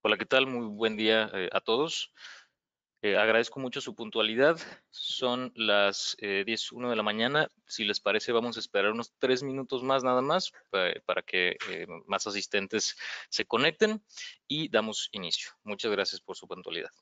Hola, ¿qué tal? Muy buen día a todos. Agradezco mucho su puntualidad. Son las 10:01 de la mañana. Si les parece, vamos a esperar unos 3 minutos más nada más para que más asistentes se conecten y damos inicio. Muchas gracias por su puntualidad.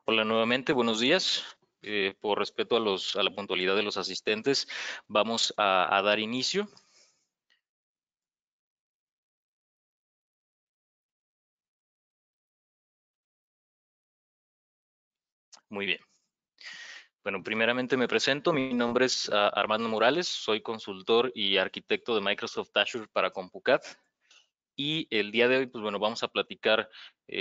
Hola nuevamente, buenos días. Por respeto a la puntualidad de los asistentes, vamos a dar inicio. Muy bien. Bueno, primeramente me presento. Mi nombre es Armando Morales. Soy consultor y arquitecto de Microsoft Azure para CompuCAD. Y el día de hoy, pues bueno, vamos a platicar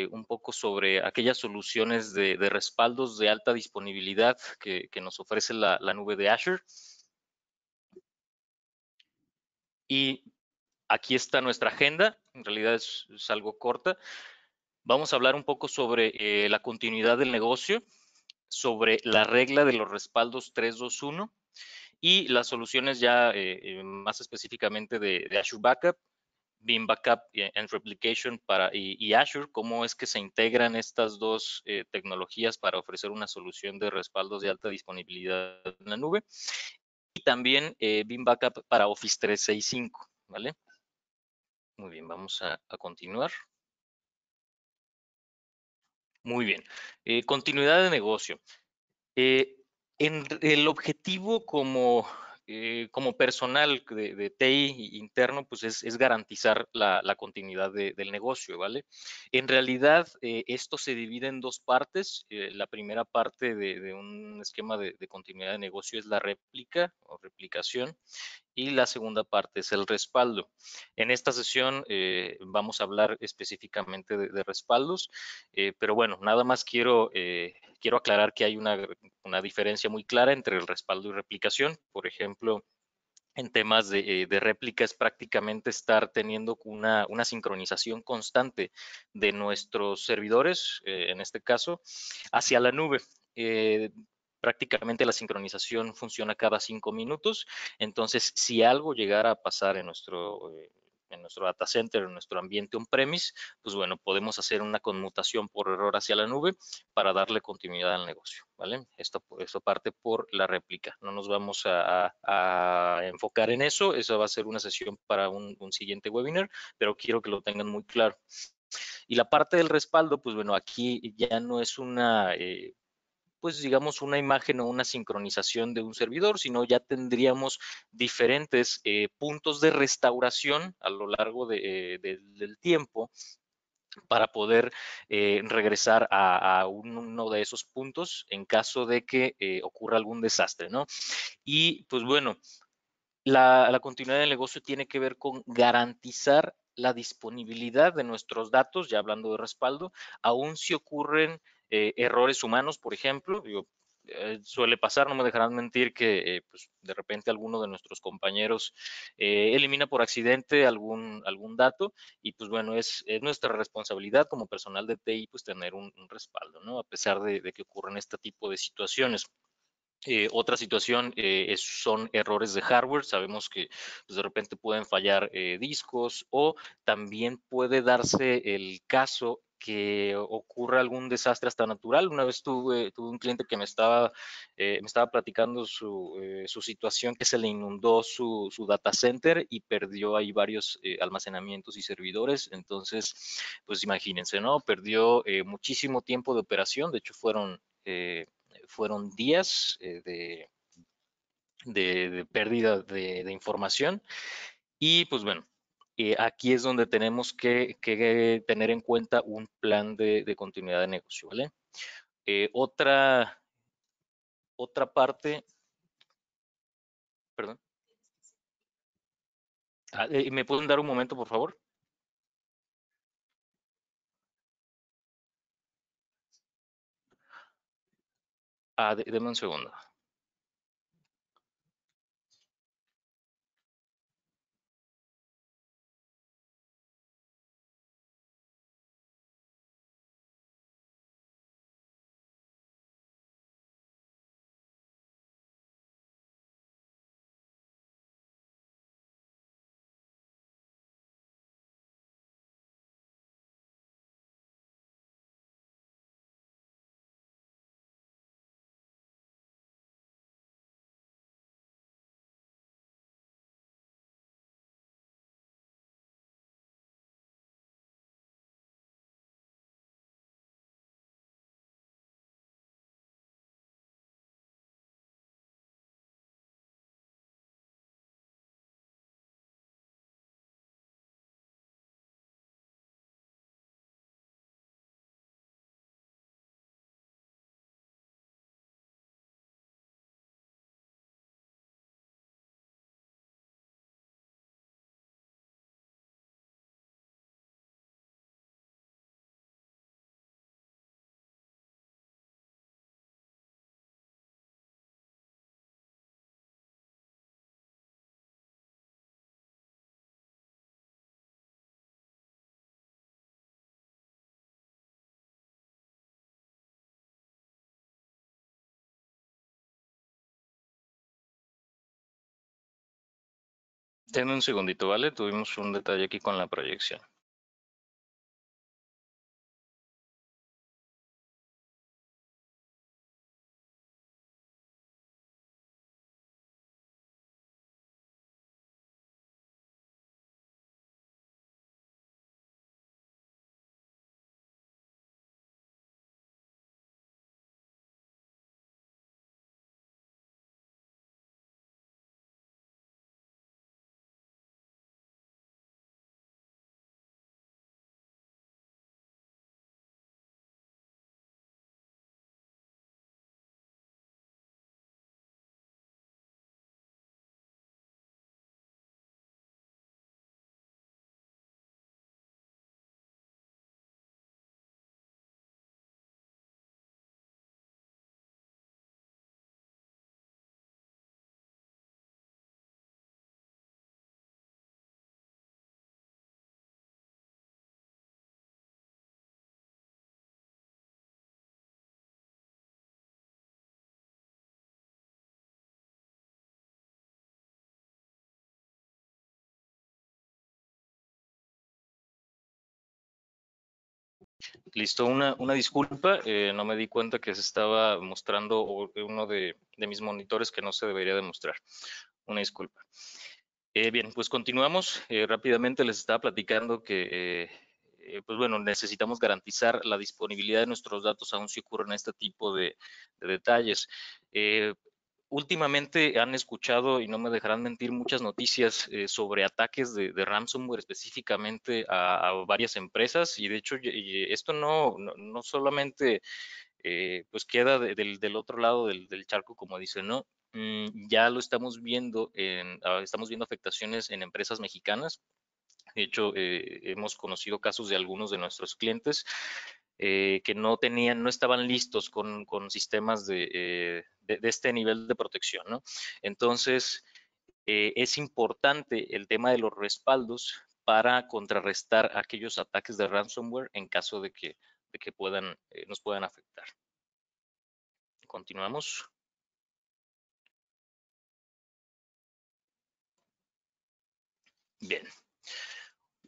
un poco sobre aquellas soluciones de respaldos de alta disponibilidad que nos ofrece la nube de Azure. Y aquí está nuestra agenda. En realidad es algo corta. Vamos a hablar un poco sobre la continuidad del negocio, sobre la regla de los respaldos 321 y las soluciones ya más específicamente de Azure Backup, Veeam Backup and Replication y Azure, cómo es que se integran estas dos tecnologías para ofrecer una solución de respaldos de alta disponibilidad en la nube. Y también Veeam Backup para Office 365, ¿vale? Muy bien, vamos a continuar. Muy bien. Continuidad de negocio. El objetivo como personal de TI interno, pues es garantizar la continuidad del negocio, ¿vale? En realidad, esto se divide en dos partes. La primera parte de un esquema de continuidad de negocio es la réplica o replicación y la segunda parte es el respaldo. En esta sesión vamos a hablar específicamente de respaldos, pero bueno, nada más quiero aclarar que hay una diferencia muy clara entre el respaldo y replicación. Por ejemplo, en temas de réplica es prácticamente estar teniendo una sincronización constante de nuestros servidores, en este caso, hacia la nube. Eh, Prácticamente la sincronización funciona cada 5 minutos. Entonces, si algo llegara a pasar en nuestro data center, en nuestro ambiente on-premise, pues bueno, podemos hacer una conmutación por error hacia la nube para darle continuidad al negocio, ¿vale? Esto parte por la réplica. No nos vamos a enfocar en eso. Eso va a ser una sesión para un siguiente webinar, pero quiero que lo tengan muy claro. Y la parte del respaldo, pues bueno, aquí ya no es pues digamos, una imagen o una sincronización de un servidor, sino ya tendríamos diferentes puntos de restauración a lo largo del tiempo para poder regresar a uno de esos puntos en caso de que ocurra algún desastre, ¿no? Y pues bueno, la continuidad del negocio tiene que ver con garantizar la disponibilidad de nuestros datos, ya hablando de respaldo, aun si ocurren errores humanos, por ejemplo. Digo, suele pasar, no me dejarán mentir, que pues, de repente alguno de nuestros compañeros elimina por accidente algún dato y pues bueno, es nuestra responsabilidad como personal de TI pues tener un respaldo, ¿no? A pesar de que ocurren este tipo de situaciones. Otra situación son errores de hardware. Sabemos que pues, de repente pueden fallar discos o también puede darse el caso que ocurra algún desastre hasta natural. Una vez tuve un cliente que me estaba platicando su situación, que se le inundó su data center y perdió ahí varios almacenamientos y servidores. Entonces, pues imagínense, ¿no? Perdió muchísimo tiempo de operación. De hecho, fueron días de pérdida de información y pues bueno, aquí es donde tenemos que tener en cuenta un plan de continuidad de negocio, ¿vale? Otra parte, perdón, ¿me pueden dar un momento, por favor? Deme un segundo. Denme un segundito, ¿vale? Tuvimos un detalle aquí con la proyección. Listo, una disculpa, no me di cuenta que se estaba mostrando uno de mis monitores que no se debería de mostrar. Una disculpa. Bien, pues continuamos. Rápidamente les estaba platicando que, pues bueno, necesitamos garantizar la disponibilidad de nuestros datos aun si ocurren este tipo de detalles. Últimamente han escuchado, y no me dejarán mentir, muchas noticias sobre ataques de ransomware específicamente a varias empresas, y de hecho esto no solamente pues queda del otro lado del charco, como dicen, ¿no? Ya lo estamos viendo, estamos viendo afectaciones en empresas mexicanas. De hecho, hemos conocido casos de algunos de nuestros clientes que no estaban listos con sistemas de este nivel de protección, ¿no? Entonces, es importante el tema de los respaldos para contrarrestar aquellos ataques de ransomware en caso de que nos puedan afectar. Continuamos. Bien.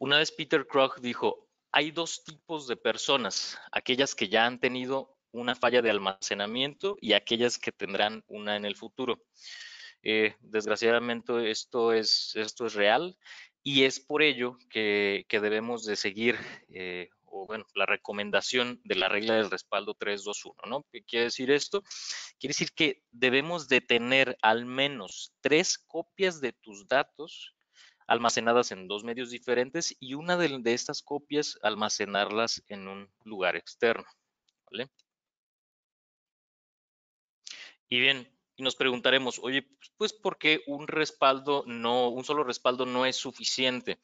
Una vez Peter Krog dijo, hay dos tipos de personas, aquellas que ya han tenido una falla de almacenamiento y aquellas que tendrán una en el futuro. Desgraciadamente esto es real y es por ello que debemos de seguir, o bueno, la recomendación de la regla del respaldo 321, ¿no? ¿Qué quiere decir esto? Quiere decir que debemos de tener al menos 3 copias de tus datos almacenadas en 2 medios diferentes y una de estas copias almacenarlas en un lugar externo, ¿vale? Y bien, y nos preguntaremos, oye, pues ¿por qué un solo respaldo no es suficiente?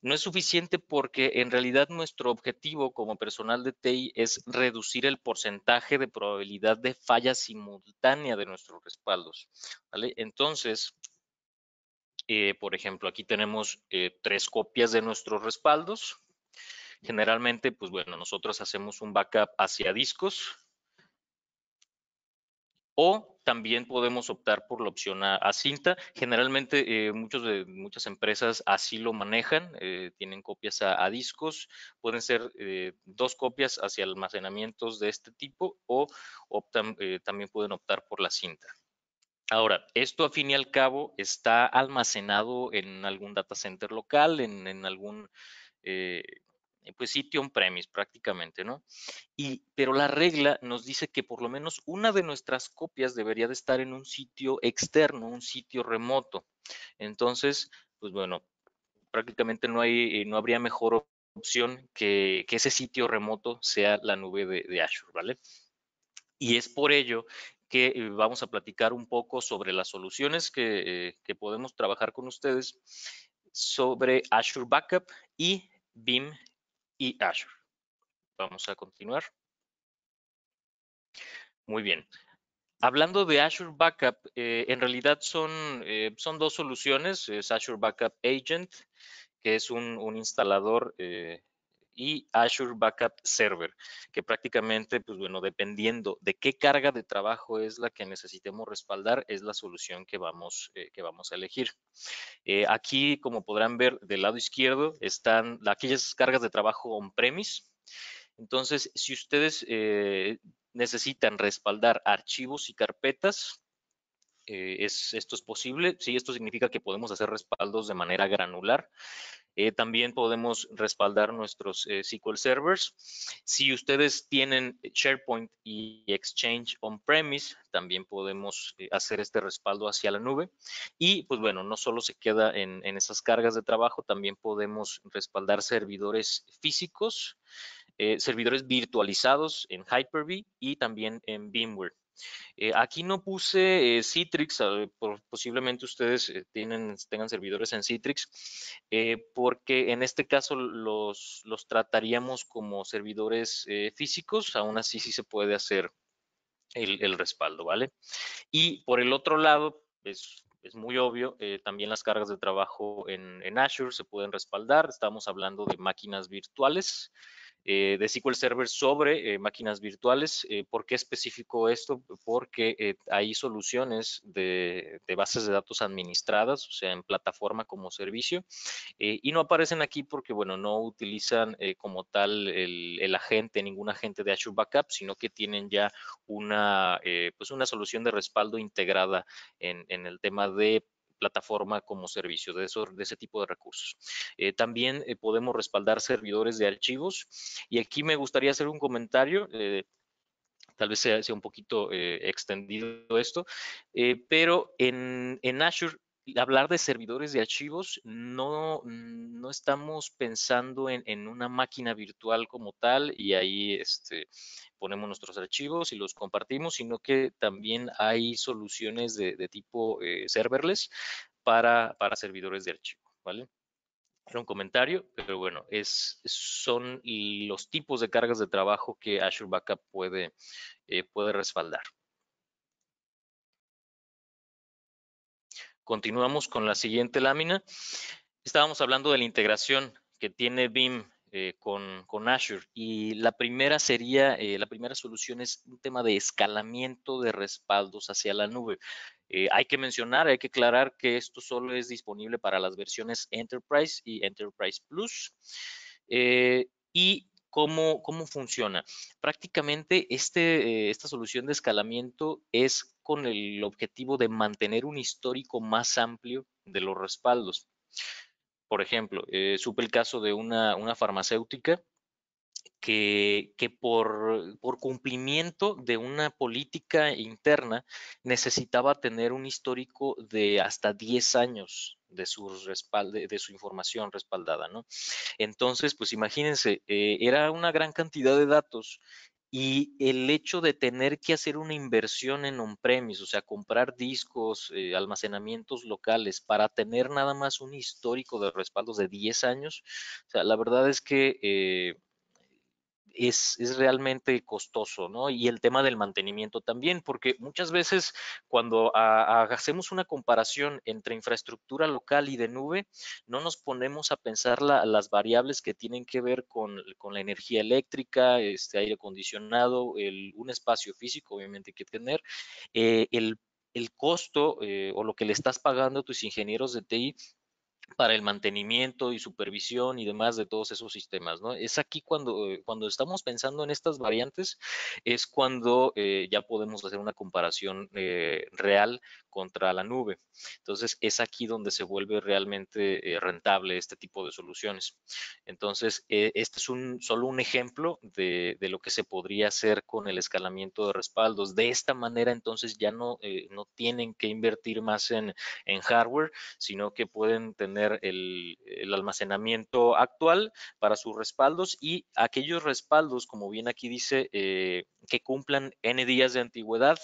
No es suficiente porque en realidad nuestro objetivo como personal de TI es reducir el porcentaje de probabilidad de falla simultánea de nuestros respaldos, ¿vale? Entonces, por ejemplo, aquí tenemos 3 copias de nuestros respaldos. Generalmente, pues bueno, nosotros hacemos un backup hacia discos, o también podemos optar por la opción a cinta. Generalmente muchas empresas así lo manejan, tienen copias a discos, pueden ser 2 copias hacia almacenamientos de este tipo o también pueden optar por la cinta. Ahora, esto a fin y al cabo está almacenado en algún data center local, en algún eh, pues sitio on-premise prácticamente, ¿no? Pero la regla nos dice que por lo menos una de nuestras copias debería de estar en un sitio externo, un sitio remoto. Entonces, pues bueno, prácticamente no habría mejor opción que ese sitio remoto sea la nube de Azure, ¿vale? Y es por ello que vamos a platicar un poco sobre las soluciones que podemos trabajar con ustedes sobre Azure Backup y BIM y Azure. Vamos a continuar. Muy bien. Hablando de Azure Backup, en realidad son 2 soluciones, es Azure Backup Agent, que es un instalador, y Azure Backup Server, que prácticamente, pues bueno, dependiendo de qué carga de trabajo es la que necesitemos respaldar, es la solución que vamos a elegir. Aquí, como podrán ver, del lado izquierdo están aquellas cargas de trabajo on-premise. Entonces, si ustedes necesitan respaldar archivos y carpetas, esto es posible. Sí, esto significa que podemos hacer respaldos de manera granular. También podemos respaldar nuestros SQL servers. Si ustedes tienen SharePoint y Exchange on-premise, también podemos hacer este respaldo hacia la nube. Y pues bueno, no solo se queda en esas cargas de trabajo, también podemos respaldar servidores físicos, servidores virtualizados en Hyper-V y también en VMware. Aquí no puse Citrix, posiblemente ustedes tengan servidores en Citrix, porque en este caso los trataríamos como servidores físicos, aún así sí se puede hacer el respaldo, ¿vale? Y por el otro lado, es muy obvio, también las cargas de trabajo en Azure se pueden respaldar, estamos hablando de máquinas virtuales, de SQL Server sobre máquinas virtuales. ¿Por qué especifico esto? Porque hay soluciones de bases de datos administradas, o sea, en plataforma como servicio, y no aparecen aquí porque, bueno, no utilizan como tal el agente, ningún agente de Azure Backup, sino que tienen ya pues una solución de respaldo integrada en el tema de plataforma como servicio, de ese tipo de recursos. También podemos respaldar servidores de archivos, y aquí me gustaría hacer un comentario. Tal vez sea un poquito extendido esto, pero en Azure, hablar de servidores de archivos, no estamos pensando en una máquina virtual como tal y ahí ponemos nuestros archivos y los compartimos, sino que también hay soluciones de tipo serverless para servidores de archivo, ¿vale? Era un comentario, pero bueno, son los tipos de cargas de trabajo que Azure Backup puede respaldar. Continuamos con la siguiente lámina. Estábamos hablando de la integración que tiene BIM con Azure, y la primera solución es un tema de escalamiento de respaldos hacia la nube. Hay que mencionar, hay que aclarar que esto solo es disponible para las versiones Enterprise y Enterprise Plus. ¿Y cómo funciona? Prácticamente esta solución de escalamiento es con el objetivo de mantener un histórico más amplio de los respaldos. Por ejemplo, supe el caso de una farmacéutica que por cumplimiento de una política interna necesitaba tener un histórico de hasta 10 años de su información respaldada, ¿no? Entonces, pues imagínense, era una gran cantidad de datos, y el hecho de tener que hacer una inversión en on-premise, o sea, comprar discos, almacenamientos locales para tener nada más un histórico de respaldos de 10 años, o sea, la verdad es que es realmente costoso, ¿no? Y el tema del mantenimiento también, porque muchas veces cuando hacemos una comparación entre infraestructura local y de nube, no nos ponemos a pensar las variables que tienen que ver con la energía eléctrica, aire acondicionado, un espacio físico, obviamente hay que tener, el costo o lo que le estás pagando a tus ingenieros de TI para el mantenimiento y supervisión y demás de todos esos sistemas, ¿no? Es aquí cuando estamos pensando en estas variantes, es cuando ya podemos hacer una comparación real contra la nube. Entonces, es aquí donde se vuelve realmente rentable este tipo de soluciones. Entonces, este es solo un ejemplo de lo que se podría hacer con el escalamiento de respaldos. De esta manera, entonces, ya no tienen que invertir más en hardware, sino que pueden tener el almacenamiento actual para sus respaldos, y aquellos respaldos, como bien aquí dice, que cumplan N días de antigüedad,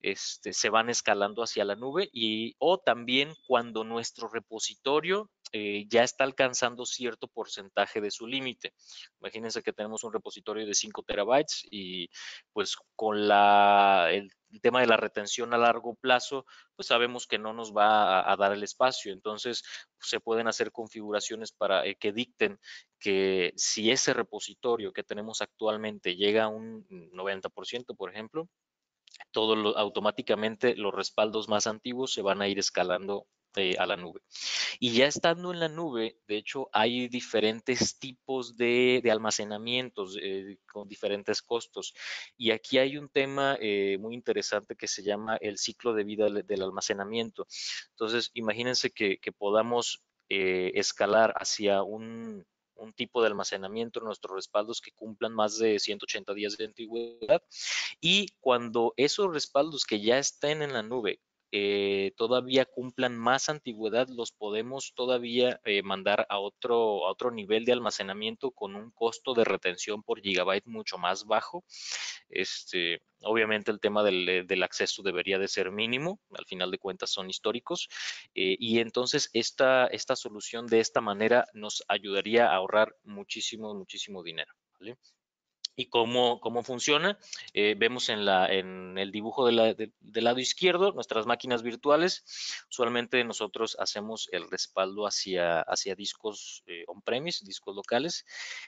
se van escalando hacia la nube, o también cuando nuestro repositorio ya está alcanzando cierto porcentaje de su límite. Imagínense que tenemos un repositorio de 5 terabytes y pues con el tema de la retención a largo plazo, pues sabemos que no nos va a dar el espacio. Entonces, se pueden hacer configuraciones para que dicten que si ese repositorio que tenemos actualmente llega a un 90%, por ejemplo, automáticamente los respaldos más antiguos se van a ir escalando a la nube. Y ya estando en la nube, de hecho, hay diferentes tipos de almacenamientos con diferentes costos. Y aquí hay un tema muy interesante que se llama el ciclo de vida del almacenamiento. Entonces, imagínense que podamos escalar hacia un tipo de almacenamiento en nuestros respaldos que cumplan más de 180 días de antigüedad, y cuando esos respaldos que ya estén en la nube todavía cumplan más antigüedad, los podemos todavía mandar a otro nivel de almacenamiento con un costo de retención por gigabyte mucho más bajo. Obviamente el tema del acceso debería de ser mínimo, al final de cuentas son históricos, y entonces esta solución de esta manera nos ayudaría a ahorrar muchísimo, muchísimo dinero, ¿vale? ¿Y cómo funciona? Vemos en el dibujo del lado izquierdo nuestras máquinas virtuales. Usualmente nosotros hacemos el respaldo hacia discos on-premise, discos locales.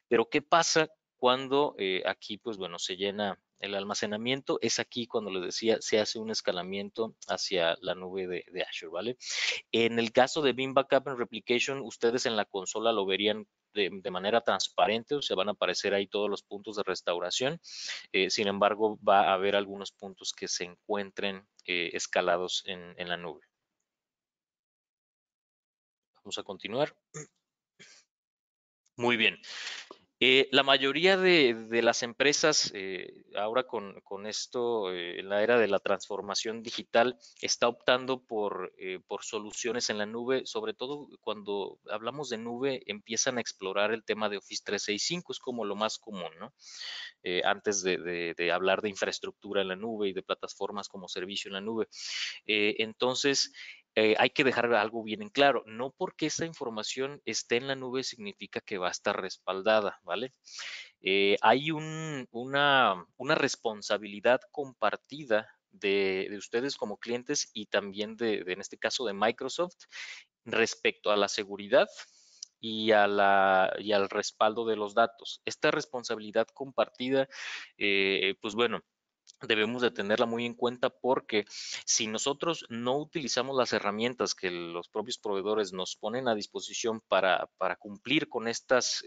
Pero ¿qué pasa cuando aquí, pues bueno, se llena el almacenamiento. Es aquí cuando les decía, se hace un escalamiento hacia la nube de Azure, ¿vale? En el caso de Beam Backup and Replication, ustedes en la consola lo verían de manera transparente, o sea, van a aparecer ahí todos los puntos de restauración. Sin embargo, va a haber algunos puntos que se encuentren escalados en la nube. Vamos a continuar. Muy bien. La mayoría de las empresas, ahora con esto, en la era de la transformación digital, está optando por soluciones en la nube, sobre todo cuando hablamos de nube, empiezan a explorar el tema de Office 365, es como lo más común, ¿no? Antes de hablar de infraestructura en la nube y de plataformas como servicio en la nube. Entonces, hay que dejar algo bien en claro. No porque esa información esté en la nube significa que va a estar respaldada, ¿vale? Hay una responsabilidad compartida de ustedes como clientes y también en este caso, de Microsoft respecto a la seguridad y al respaldo de los datos. Esta responsabilidad compartida, pues bueno, debemos de tenerla muy en cuenta porque si nosotros no utilizamos las herramientas que los propios proveedores nos ponen a disposición para cumplir con estas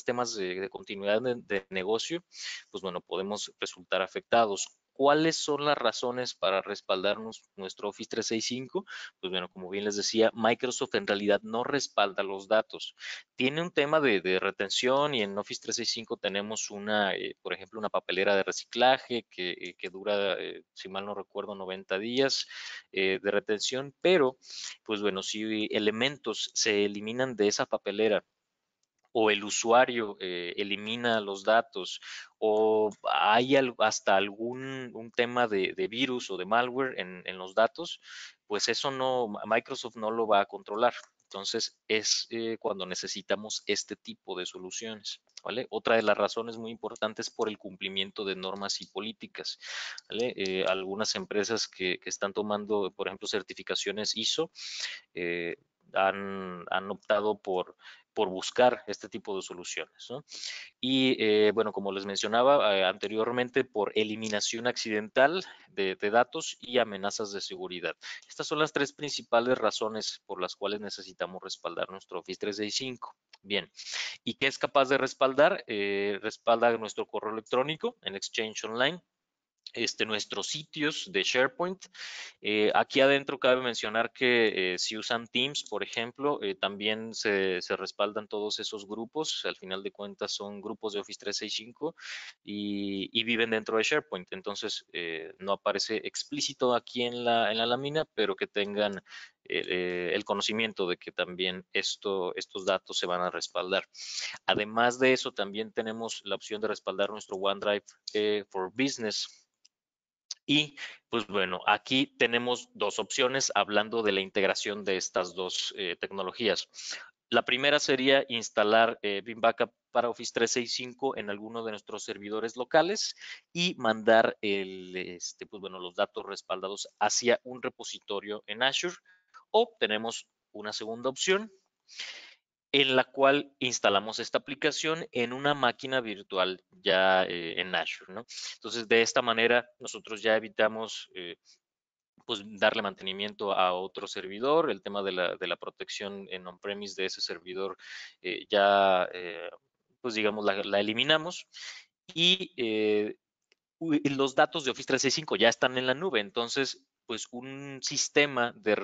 temas de continuidad de negocio, pues bueno, podemos resultar afectados. ¿Cuáles son las razones para respaldarnos nuestro Office 365? Pues bueno, como bien les decía, Microsoft en realidad no respalda los datos. Tiene un tema de retención y en Office 365 tenemos por ejemplo, una papelera de reciclaje que dura, si mal no recuerdo, 90 días de retención, pero pues bueno, si elementos se eliminan de esa papelera o el usuario elimina los datos o hay hasta algún un tema de virus o de malware en los datos, pues eso no, Microsoft no lo va a controlar. Entonces es cuando necesitamos este tipo de soluciones, ¿vale? Otra de las razones muy importantes por el cumplimiento de normas y políticas, ¿vale? Algunas empresas que están tomando, por ejemplo, certificaciones ISO, eh, han optado por buscar este tipo de soluciones, ¿no? Y bueno, como les mencionaba anteriormente, por eliminación accidental de datos y amenazas de seguridad. Estas son las tres principales razones por las cuales necesitamos respaldar nuestro Office 365. Bien, ¿y qué es capaz de respaldar? Respalda nuestro correo electrónico en Exchange Online, nuestros sitios de SharePoint. Aquí adentro cabe mencionar que si usan Teams, por ejemplo, también se respaldan todos esos grupos. Al final de cuentas son grupos de Office 365 y viven dentro de SharePoint. Entonces, no aparece explícito aquí en la lámina, pero que tengan el conocimiento de que también estos datos se van a respaldar. Además de eso, también tenemos la opción de respaldar nuestro OneDrive for Business. Y pues bueno, aquí tenemos dos opciones hablando de la integración de estas dos tecnologías. La primera sería instalar Beam Backup para Office 365 en alguno de nuestros servidores locales y mandar pues bueno, los datos respaldados hacia un repositorio en Azure. O tenemos una segunda opción en la cual instalamos esta aplicación en una máquina virtual ya en Azure, ¿no? Entonces, de esta manera, nosotros ya evitamos pues darle mantenimiento a otro servidor, el tema de la protección en on-premise de ese servidor ya, pues digamos, la eliminamos y los datos de Office 365 ya están en la nube, entonces, pues un sistema de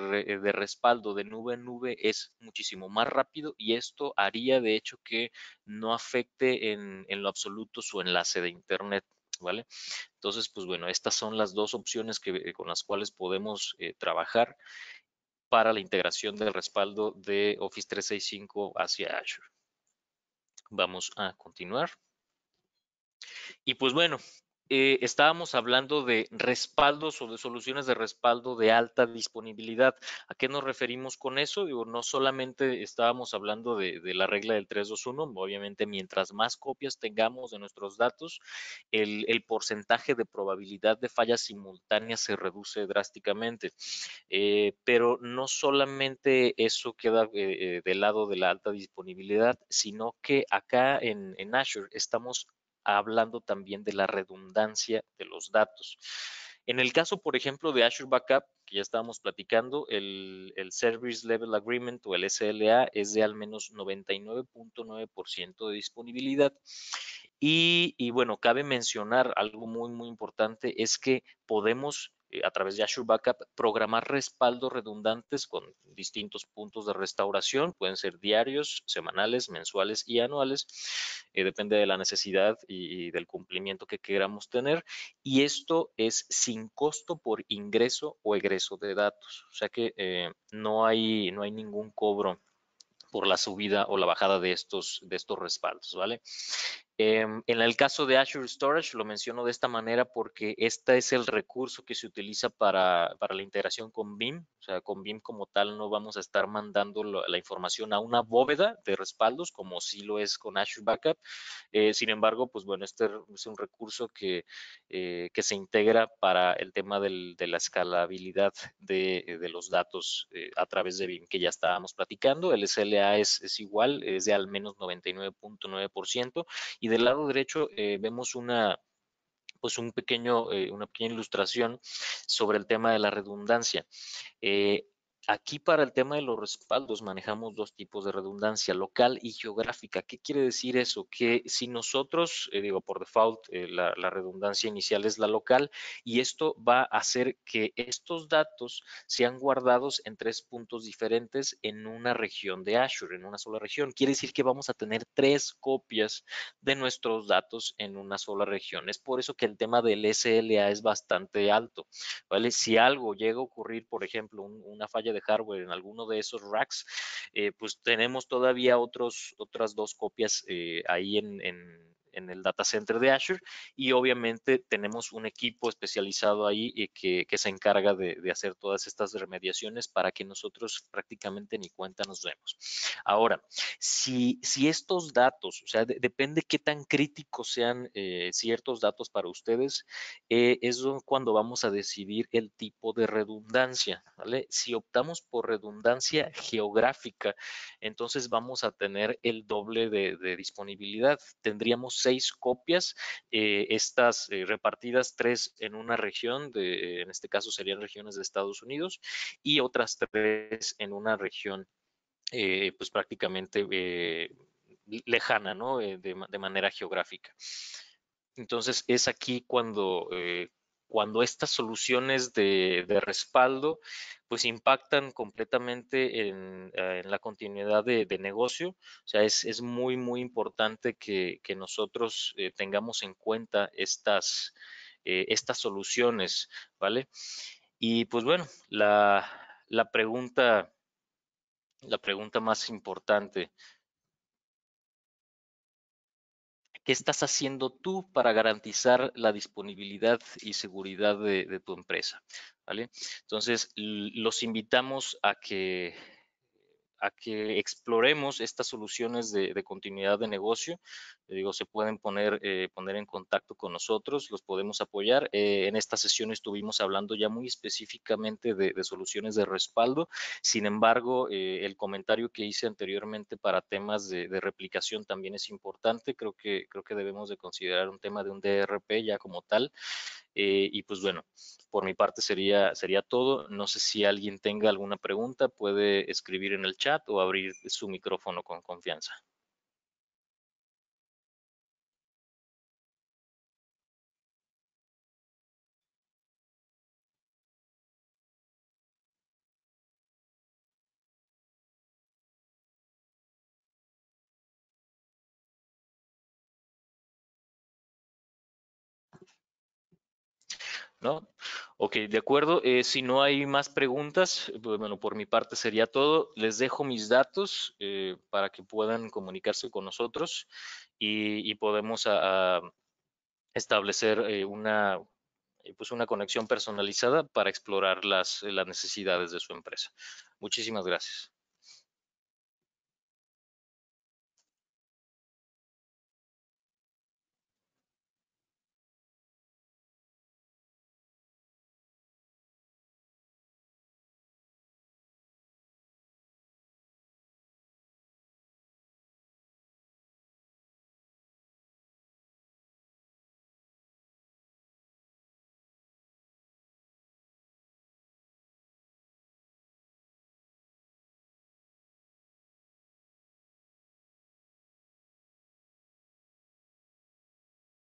respaldo de nube en nube es muchísimo más rápido y esto haría de hecho que no afecte en lo absoluto su enlace de Internet, ¿vale? Entonces, pues bueno, estas son las dos opciones con las cuales podemos trabajar para la integración del respaldo de Office 365 hacia Azure. Vamos a continuar. Y pues bueno, estábamos hablando de respaldos o de soluciones de respaldo de alta disponibilidad. ¿A qué nos referimos con eso? Digo, no solamente estábamos hablando de la regla del 3-2-1, obviamente mientras más copias tengamos de nuestros datos, el porcentaje de probabilidad de fallas simultáneas se reduce drásticamente. Pero no solamente eso queda del lado de la alta disponibilidad, sino que acá en Azure estamos hablando también de la redundancia de los datos. En el caso, por ejemplo, de Azure Backup, que ya estábamos platicando, el Service Level Agreement o el SLA es de al menos 99.9% de disponibilidad. Y bueno, cabe mencionar algo muy importante, es que podemos a través de Azure Backup programar respaldos redundantes con distintos puntos de restauración, pueden ser diarios, semanales, mensuales y anuales, depende de la necesidad y del cumplimiento que queramos tener, y esto es sin costo por ingreso o egreso de datos, o sea que no hay ningún cobro por la subida o la bajada de estos respaldos, ¿vale? En el caso de Azure Storage lo menciono de esta manera porque este es el recurso que se utiliza para la integración con BIM. O sea, con BIM como tal no vamos a estar mandando la información a una bóveda de respaldos como sí lo es con Azure Backup. Sin embargo, pues bueno, este es un recurso que se integra para el tema de la escalabilidad de los datos a través de BIM que ya estábamos platicando. El SLA es igual, es de al menos 99.9%. Y del lado derecho vemos pues una pequeña ilustración sobre el tema de la redundancia. Eh, Aquí para el tema de los respaldos manejamos dos tipos de redundancia, local y geográfica. ¿Qué quiere decir eso? Que si nosotros, digo, por default, la redundancia inicial es la local y esto va a hacer que estos datos sean guardados en 3 puntos diferentes en una región de Azure, en una sola región. Quiere decir que vamos a tener 3 copias de nuestros datos en una sola región. Es por eso que el tema del SLA es bastante alto, ¿vale? Si algo llega a ocurrir, por ejemplo, una falla de hardware en alguno de esos racks, pues tenemos todavía otras 2 copias ahí en el data center de Azure y obviamente tenemos un equipo especializado ahí que se encarga de hacer todas estas remediaciones para que nosotros prácticamente ni cuenta nos demos. Ahora, si estos datos, o sea, depende qué tan críticos sean ciertos datos para ustedes, es cuando vamos a decidir el tipo de redundancia, ¿vale? Si optamos por redundancia geográfica, entonces vamos a tener el doble de disponibilidad. Tendríamos 6 copias, estas repartidas 3 en una región, en este caso serían regiones de Estados Unidos, y otras 3 en una región pues prácticamente lejana, ¿no? De manera geográfica. Entonces es aquí cuando estas soluciones de respaldo pues impactan completamente en la continuidad de negocio. O sea, es muy importante que nosotros tengamos en cuenta estas soluciones, ¿vale? Y pues bueno, la pregunta más importante, ¿qué estás haciendo tú para garantizar la disponibilidad y seguridad de tu empresa? ¿Vale? Entonces, los invitamos a que exploremos estas soluciones de continuidad de negocio. Digo, se pueden poner en contacto con nosotros, los podemos apoyar. En esta sesión estuvimos hablando ya muy específicamente de soluciones de respaldo. Sin embargo, el comentario que hice anteriormente para temas de replicación también es importante. Creo que debemos de considerar un tema de un DRP ya como tal. Y pues bueno, por mi parte sería todo. No sé si alguien tenga alguna pregunta, puede escribir en el chat o abrir su micrófono con confianza. ¿No? Ok, de acuerdo. Si no hay más preguntas, pues, bueno, por mi parte sería todo. Les dejo mis datos para que puedan comunicarse con nosotros y podemos establecer pues una conexión personalizada para explorar las necesidades de su empresa. Muchísimas gracias.